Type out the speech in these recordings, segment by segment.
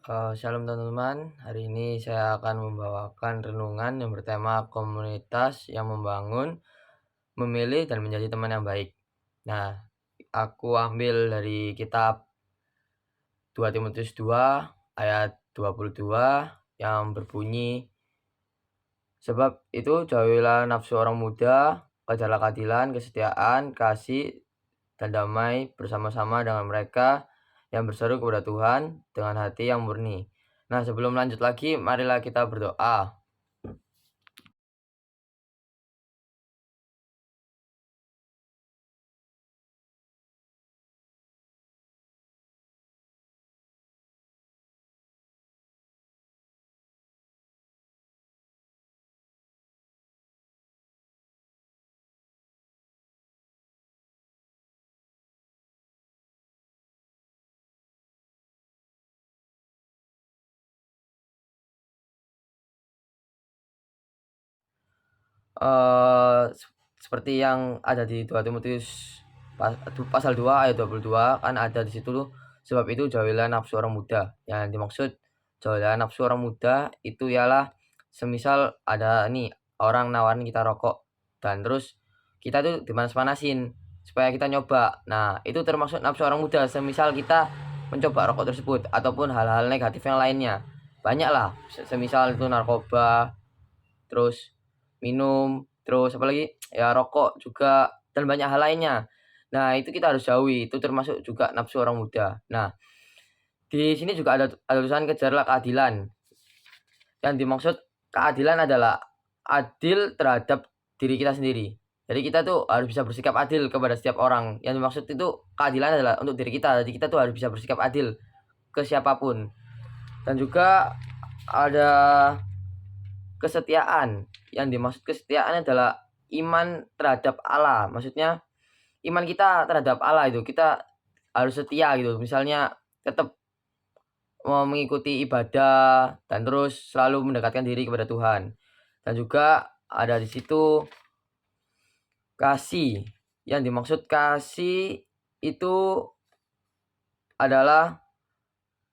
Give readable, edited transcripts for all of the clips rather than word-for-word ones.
Shalom teman-teman, hari ini saya akan membawakan renungan yang bertema komunitas yang membangun, memilih, dan menjadi teman yang baik. Nah, aku ambil dari kitab 2 Timotius 2 ayat 22 yang berbunyi, sebab itu jauhilah nafsu orang muda, kejarlah keadilan, kesetiaan, kasih, dan damai bersama-sama dengan mereka yang berseru kepada Tuhan dengan hati yang murni. Nah, sebelum lanjut lagi, marilah kita berdoa. Seperti yang ada di 2 Timotius pasal 2 ayat 22 kan ada di situ tuh, sebab itu jauhilah nafsu orang muda. Yang dimaksud jauhilah nafsu orang muda itu ialah semisal ada nih orang nawarin kita rokok dan terus kita tuh dipanas-panasin supaya kita nyoba. Nah, itu termasuk nafsu orang muda semisal kita mencoba rokok tersebut ataupun hal-hal negatif yang lainnya. Banyak lah, semisal itu narkoba, terus minum, terus apalagi ya rokok juga dan banyak hal lainnya. Nah, itu kita harus jauhi, itu termasuk juga nafsu orang muda. Nah, di sini juga ada tulisan kejarlah keadilan. Yang dimaksud keadilan adalah adil terhadap diri kita sendiri. Jadi kita tuh harus bisa bersikap adil kepada setiap orang. Yang dimaksud itu keadilan adalah untuk diri kita. Jadi kita tuh harus bisa bersikap adil ke siapapun. Dan juga ada kesetiaan. Yang dimaksud kesetiaan adalah iman terhadap Allah. Maksudnya iman kita terhadap Allah itu kita harus setia gitu. Misalnya tetap mau mengikuti ibadah dan terus selalu mendekatkan diri kepada Tuhan. Dan juga ada di situ kasih. Yang dimaksud kasih itu adalah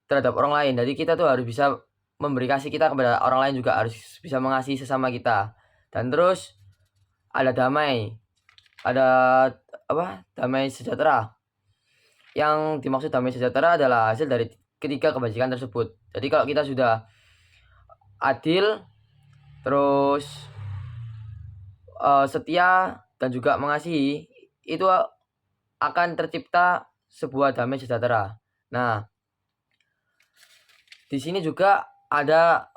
terhadap orang lain. Jadi kita tuh harus bisa memberi kasih kita kepada orang lain, juga harus bisa mengasihi sesama kita. Dan terus ada damai. Ada apa? Damai sejahtera. Yang dimaksud damai sejahtera adalah hasil dari ketiga kebajikan tersebut. Jadi kalau kita sudah adil, terus setia dan juga mengasihi, itu akan tercipta sebuah damai sejahtera. Nah, di sini juga ada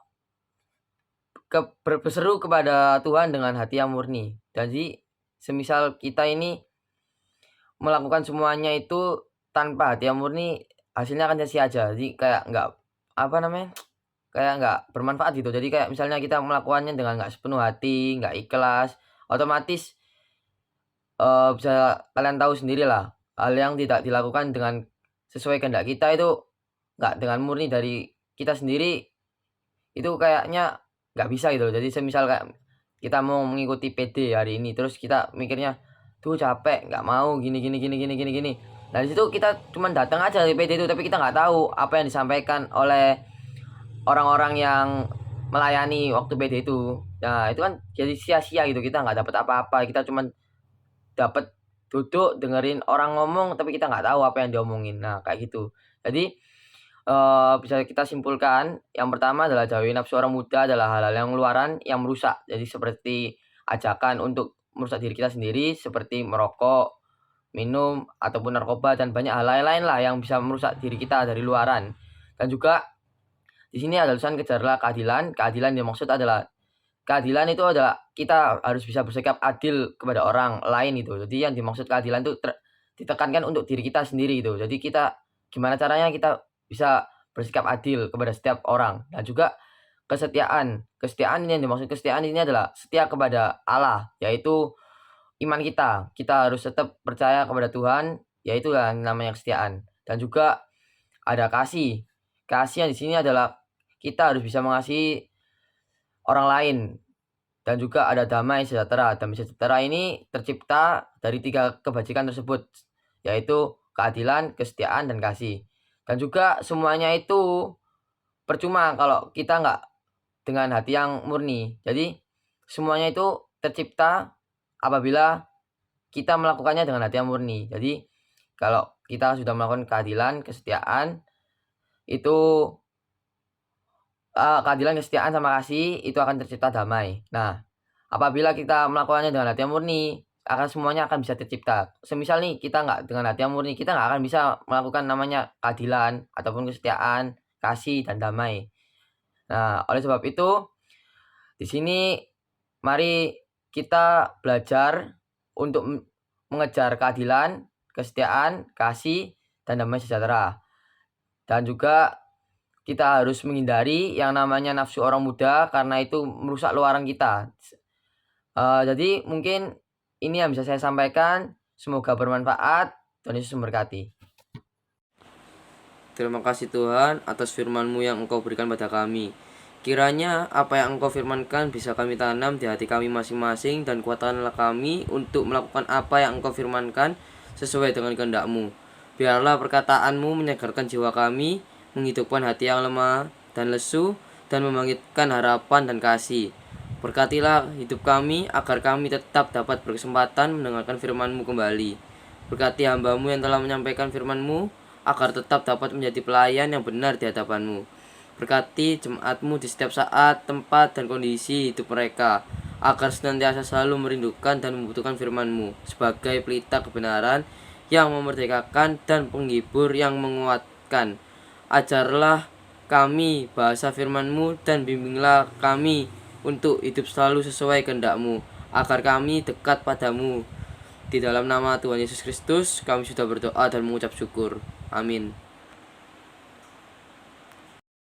berseru kepada Tuhan dengan hati yang murni. Jadi, semisal kita ini melakukan semuanya itu tanpa hati yang murni, hasilnya akan sia-sia aja. Jadi kayak nggak apa namanya, kayak nggak bermanfaat gitu. Jadi kayak misalnya kita melakukannya dengan nggak sepenuh hati, nggak ikhlas, otomatis bisa kalian tahu sendirilah, hal yang tidak dilakukan dengan sesuai kehendak kita itu nggak dengan murni dari kita sendiri, itu kayaknya nggak bisa gitu. Jadi semisal kayak kita mau mengikuti PD hari ini, terus kita mikirnya, "Duh capek, nggak mau, gini gini gini gini gini gini." Nah, di situ kita cuman datang aja di PD itu, tapi kita nggak tahu apa yang disampaikan oleh orang-orang yang melayani waktu PD itu. Nah, itu kan jadi sia-sia gitu, kita nggak dapat apa-apa, kita cuman dapat duduk dengerin orang ngomong, tapi kita nggak tahu apa yang diomongin. Nah, kayak gitu. Jadi bisa kita simpulkan, yang pertama adalah jauhi nafsu orang muda adalah hal-hal yang luaran yang merusak. Jadi seperti ajakan untuk merusak diri kita sendiri seperti merokok, minum, ataupun narkoba dan banyak hal lain lah yang bisa merusak diri kita dari luaran. Dan juga di sini ada tulisan kejarlah keadilan. Keadilan yang maksud adalah keadilan itu adalah kita harus bisa bersikap adil kepada orang lain itu. Jadi yang dimaksud keadilan itu ditekankan untuk diri kita sendiri itu. Jadi kita gimana caranya kita bisa bersikap adil kepada setiap orang. Dan juga kesetiaan. Kesetiaan ini yang dimaksud kesetiaan ini adalah setia kepada Allah, yaitu iman kita. Kita harus tetap percaya kepada Tuhan, yaitu yang namanya kesetiaan. Dan juga ada kasih. Kasih yang di sini adalah kita harus bisa mengasihi orang lain. Dan juga ada damai sejahtera. Damai sejahtera ini tercipta dari 3 kebajikan tersebut, yaitu keadilan, kesetiaan, dan kasih. Dan juga semuanya itu percuma kalau kita nggak dengan hati yang murni. Jadi semuanya itu tercipta apabila kita melakukannya dengan hati yang murni. Jadi kalau kita sudah melakukan keadilan, kesetiaan, itu keadilan, kesetiaan, sama kasih, itu akan tercipta damai. Nah, apabila kita melakukannya dengan hati yang murni, semuanya akan bisa tercipta. Semisal nih kita nggak dengan hati yang murni, kita nggak akan bisa melakukan namanya keadilan ataupun kesetiaan, kasih, dan damai. Nah, oleh sebab itu, di sini mari kita belajar untuk mengejar keadilan, kesetiaan, kasih, dan damai sejahtera. Dan juga kita harus menghindari yang namanya nafsu orang muda karena itu merusak luaran kita. Jadi mungkin ini yang bisa saya sampaikan. Semoga bermanfaat. Tuhan Yesus memberkati. Terima kasih Tuhan atas firman-Mu yang Engkau berikan pada kami. Kiranya apa yang Engkau firmankan bisa kami tanam di hati kami masing-masing, dan kuatkanlah kami untuk melakukan apa yang Engkau firmankan sesuai dengan kehendak-Mu. Biarlah perkataan-Mu menyegarkan jiwa kami, menghidupkan hati yang lemah dan lesu, dan membangkitkan harapan dan kasih. Berkatilah hidup kami agar kami tetap dapat berkesempatan mendengarkan firman-Mu kembali. Berkati hamba-Mu yang telah menyampaikan firman-Mu agar tetap dapat menjadi pelayan yang benar di hadapan-Mu. Berkati jemaat-Mu di setiap saat, tempat, dan kondisi hidup mereka, agar senantiasa selalu merindukan dan membutuhkan firman-Mu sebagai pelita kebenaran yang memerdekakan dan penghibur yang menguatkan. Ajarlah kami bahasa firman-Mu dan bimbinglah kami untuk hidup selalu sesuai kehendak-Mu, agar kami dekat padamu. Di dalam nama Tuhan Yesus Kristus kami sudah berdoa dan mengucap syukur. Amin.